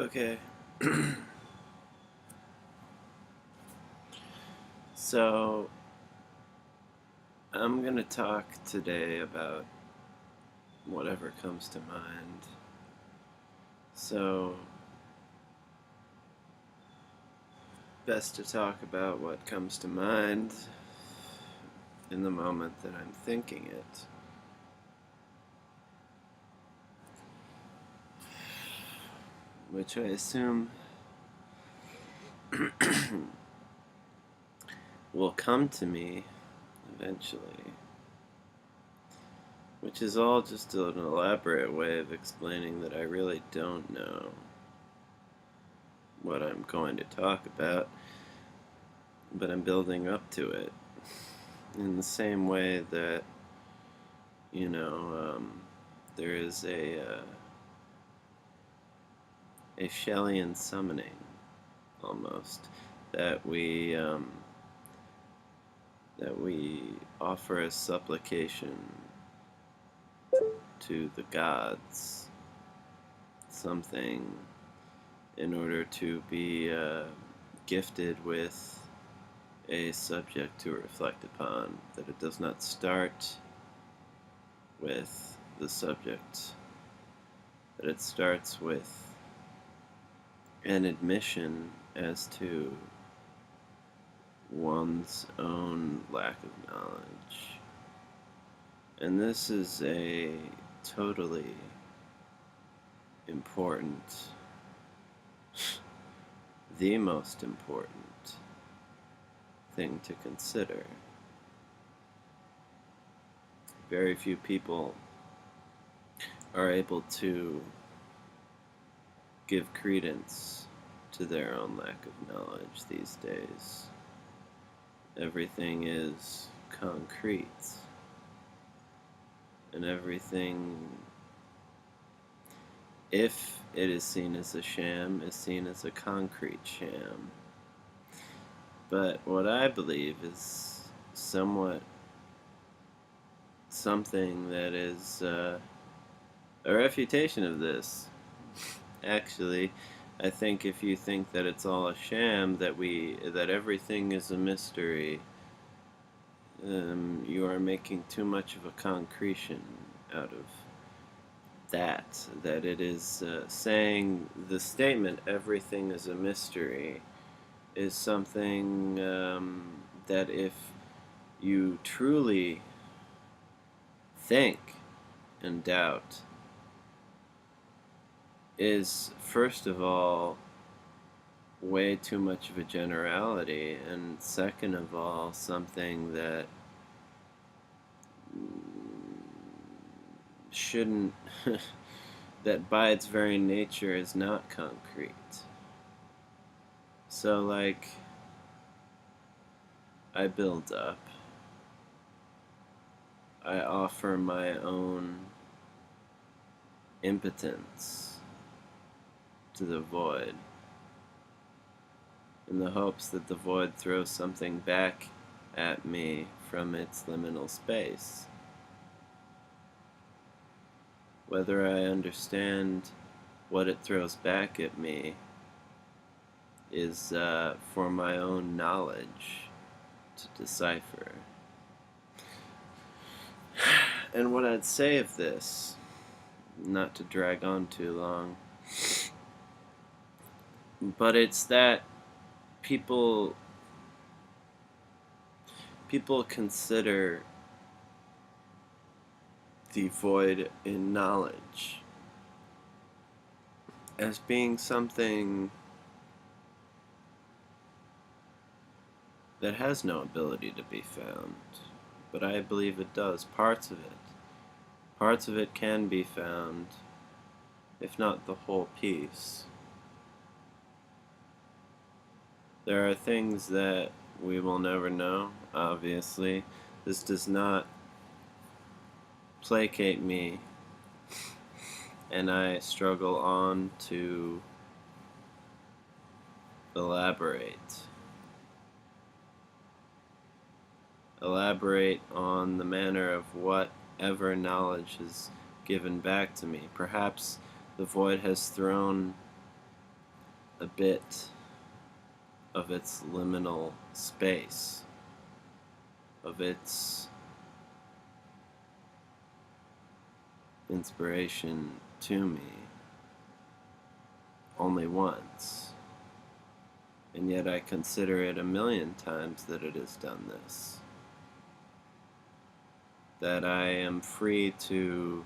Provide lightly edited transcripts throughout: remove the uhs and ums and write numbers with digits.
Okay. So, I'm going to talk today about whatever comes to mind. So, best to talk about what comes to mind in the moment that I'm thinking it. Which I assume will come to me eventually. Which is all just an elaborate way of explaining that I really don't know what I'm going to talk about, but I'm building up to it in the same way that, you know, there is a Shelleyan summoning almost that we offer a supplication to the gods, something in order to be gifted with a subject to reflect upon, that it does not start with the subject, that it starts with an admission as to one's own lack of knowledge. And this is a totally important, the most important thing to consider. Very few people are able to give credence to their own lack of knowledge these days. Everything is concrete, and everything, if it is seen as a sham, is seen as a concrete sham. But what I believe is somewhat something that is a refutation of this. Actually, I think if you think that it's all a sham, that everything is a mystery, you are making too much of a concretion out of that. That it is saying the statement "everything is a mystery" is something that if you truly think and doubt, is first of all way too much of a generality, and second of all something that shouldn't that by its very nature is not concrete. So like, I build up, I offer my own impotence to the void, in the hopes that the void throws something back at me from its liminal space. Whether I understand what it throws back at me is for my own knowledge to decipher. And what I'd say of this, not to drag on too long, but it's that people consider the void in knowledge as being something that has no ability to be found. But I believe it does. Parts of it. Parts of it can be found, if not the whole piece. There are things that we will never know, obviously. This does not placate me, and I struggle on to elaborate. Elaborate on the manner of whatever knowledge is given back to me. Perhaps the void has thrown a bit of its liminal space, of its inspiration to me only once, and yet I consider it 1,000,000 times that it has done this. That I am free to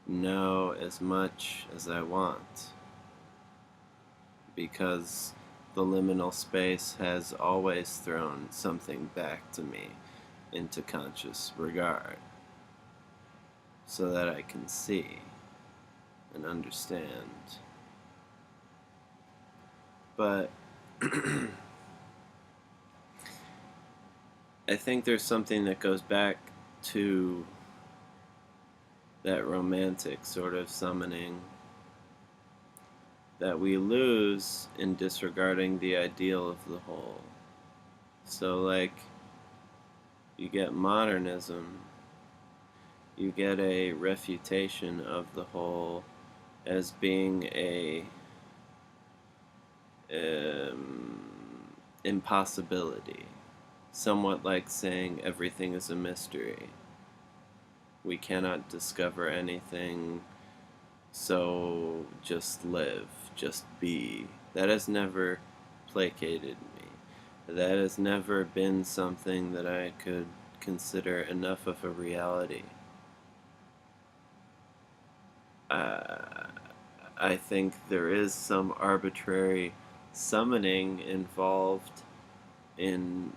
know as much as I want, because the liminal space has always thrown something back to me into conscious regard, so that I can see and understand. But I think there's something that goes back to that romantic sort of summoning that we lose in disregarding the ideal of the whole. So, like, you get modernism, you get a refutation of the whole as being a impossibility, somewhat like saying everything is a mystery. We cannot discover anything, so just live, just be. That has never placated me. That has never been something that I could consider enough of a reality. I think there is some arbitrary summoning involved in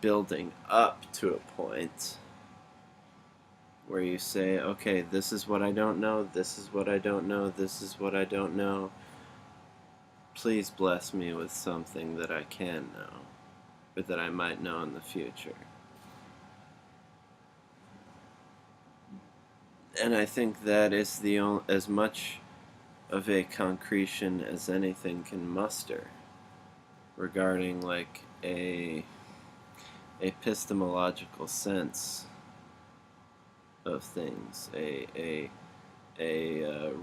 building up to a point where you say, okay, this is what I don't know, this is what I don't know, this is what I don't know. Please bless me with something that I can know, or that I might know in the future. And I think that is as much of a concretion as anything can muster regarding like a epistemological sense of things, a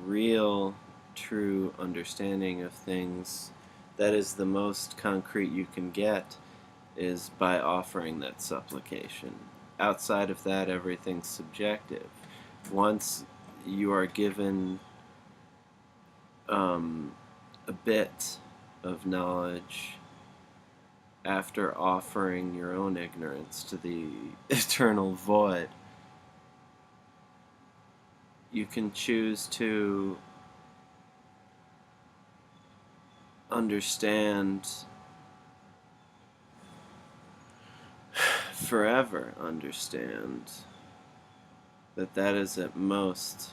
real, true understanding of things that is the most concrete you can get is by offering that supplication. Outside of that, everything's subjective. Once you are given a bit of knowledge after offering your own ignorance to the eternal void, you can choose to understand, forever understand, that that is at most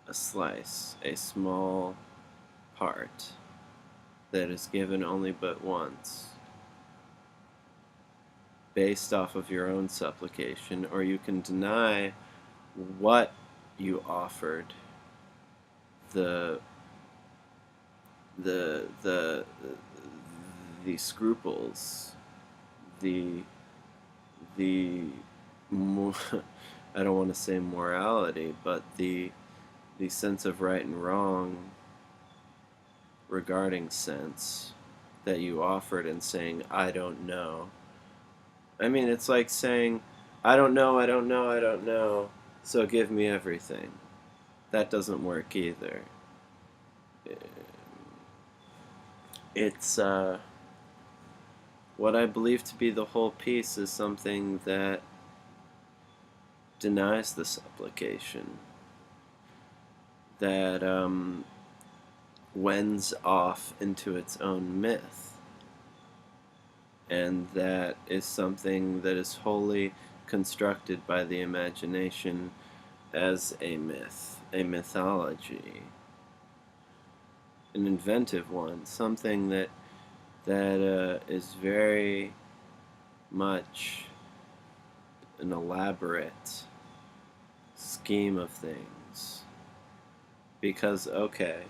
a slice, a small part that is given only but once, based off of your own supplication, or you can deny what you offered, the scruples, the I don't want to say morality, but the sense of right and wrong regarding sense that you offered and saying, I don't know. I mean, it's like saying, I don't know, I don't know, I don't know, so give me everything. That doesn't work either. It's, what I believe to be the whole piece is something that denies the supplication, that wends off into its own myth, and that is something that is wholly constructed by the imagination as a myth, a mythology, an inventive one, something that is very much an elaborate scheme of things. Because, okay,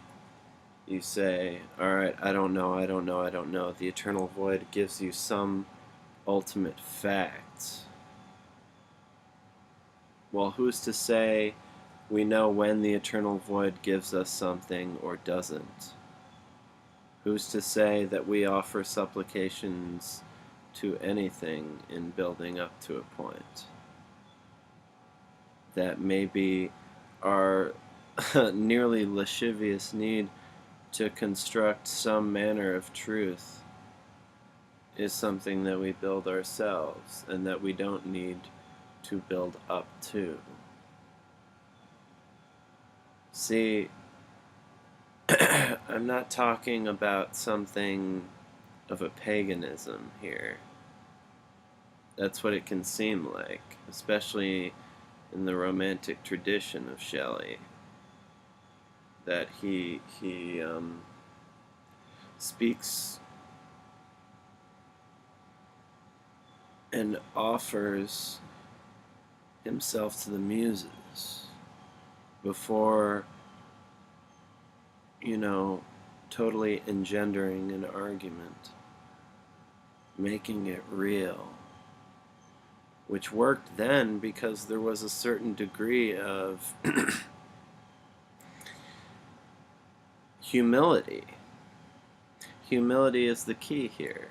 you say, alright, I don't know, I don't know, I don't know. The eternal void gives you some ultimate fact. Well, who's to say We know when the eternal void gives us something or doesn't. Who's to say that we offer supplications to anything in building up to a point? That maybe our nearly lascivious need to construct some manner of truth is something that we build ourselves and that we don't need to build up to. See, I'm not talking about something of a paganism here. That's what it can seem like, especially in the romantic tradition of Shelley. That he speaks and offers himself to the muses before, totally engendering an argument, making it real, which worked then because there was a certain degree of humility. Humility is the key here.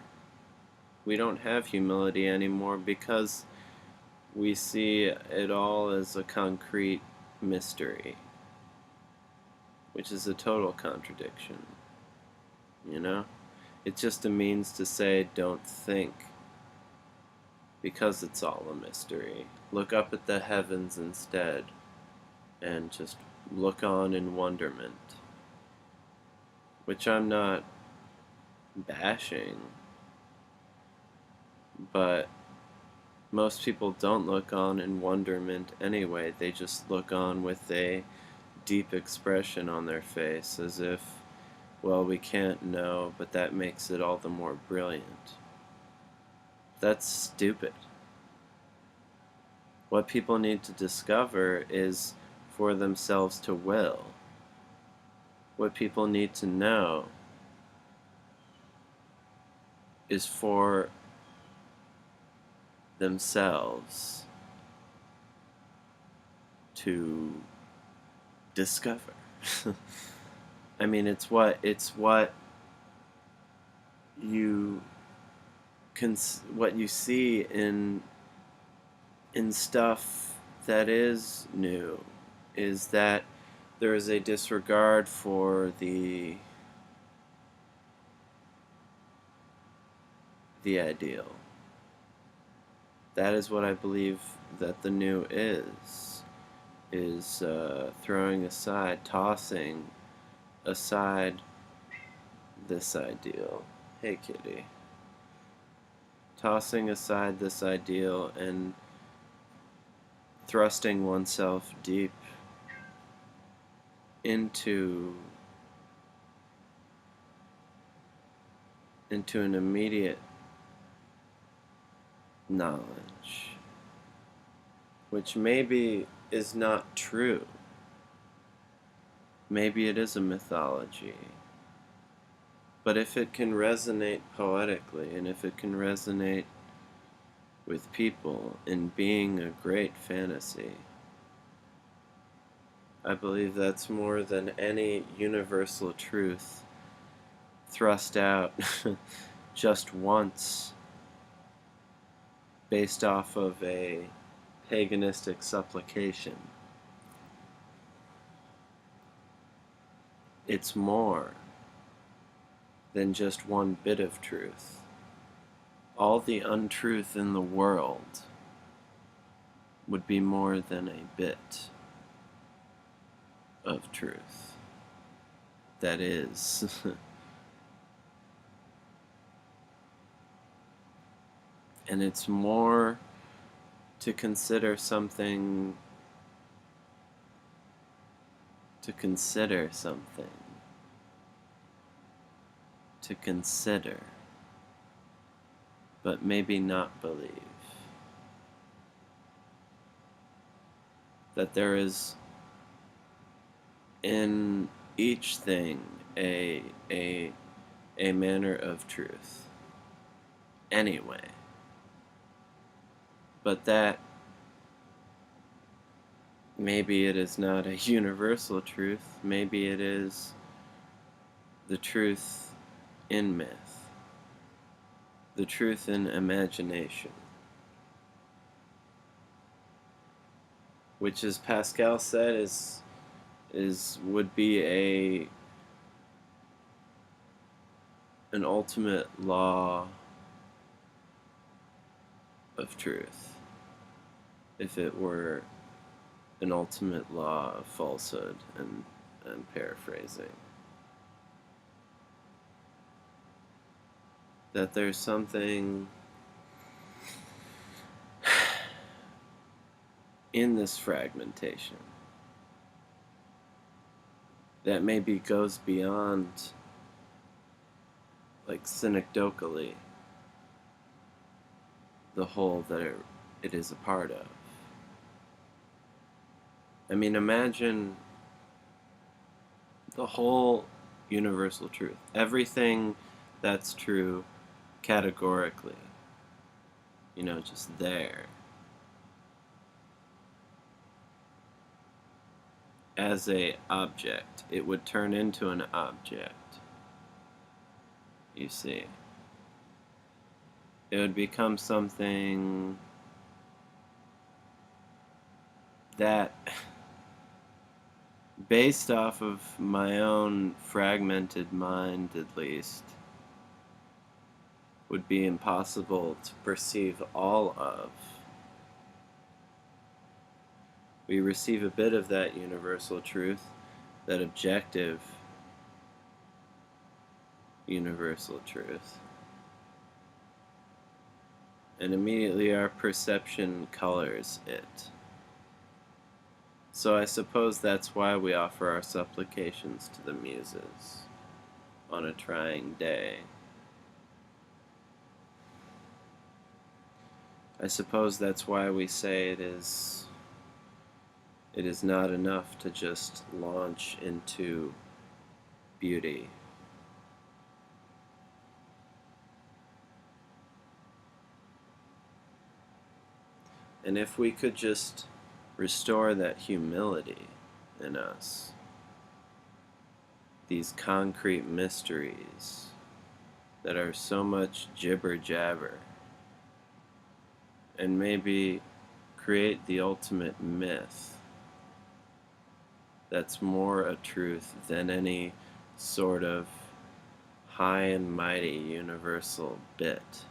We don't have humility anymore because we see it all as a concrete mystery, which is a total contradiction. It's just a means to say don't think, because it's all a mystery. Look up at the heavens instead and just look on in wonderment, which I'm not bashing, but most people don't look on in wonderment anyway. They just look on with a deep expression on their face, as if, well, we can't know, but that makes it all the more brilliant. That's stupid. What people need to discover is for themselves to will. What people need to know is for themselves to discover. I mean, it's what you what you see in stuff that is new, is that there is a disregard for the ideal. That is what I believe that the new is throwing aside, tossing aside this ideal. Hey, kitty. Tossing aside this ideal and thrusting oneself deep into an immediate knowledge, which maybe is not true. Maybe it is a mythology. But if it can resonate poetically, and if it can resonate with people in being a great fantasy, I believe that's more than any universal truth thrust out just once based off of a paganistic supplication. It's more than just one bit of truth. All the untruth in the world would be more than a bit of truth. That is and it's more to consider something, to consider, but maybe not believe. That there is in each thing a manner of truth. Anyway. But that maybe it is not a universal truth. Maybe it is the truth in myth, the truth in imagination, which, as Pascal said, is would be an ultimate law of truth if it were an ultimate law of falsehood. And I'm paraphrasing. That there's something in this fragmentation that maybe goes beyond, like, synecdochally, the whole that it is a part of. I mean, imagine the whole universal truth. Everything that's true categorically, just there. As a object, it would turn into an object, you see. It would become something that, based off of my own fragmented mind at least, would be impossible to perceive all of. We receive a bit of that universal truth, that objective universal truth, and immediately our perception colors it. So I suppose that's why we offer our supplications to the Muses on a trying day. I suppose that's why we say it is not enough to just launch into beauty. And if we could just restore that humility in us, these concrete mysteries that are so much jibber jabber, and maybe create the ultimate myth that's more a truth than any sort of high and mighty universal bit,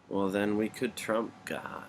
well, then we could trump God.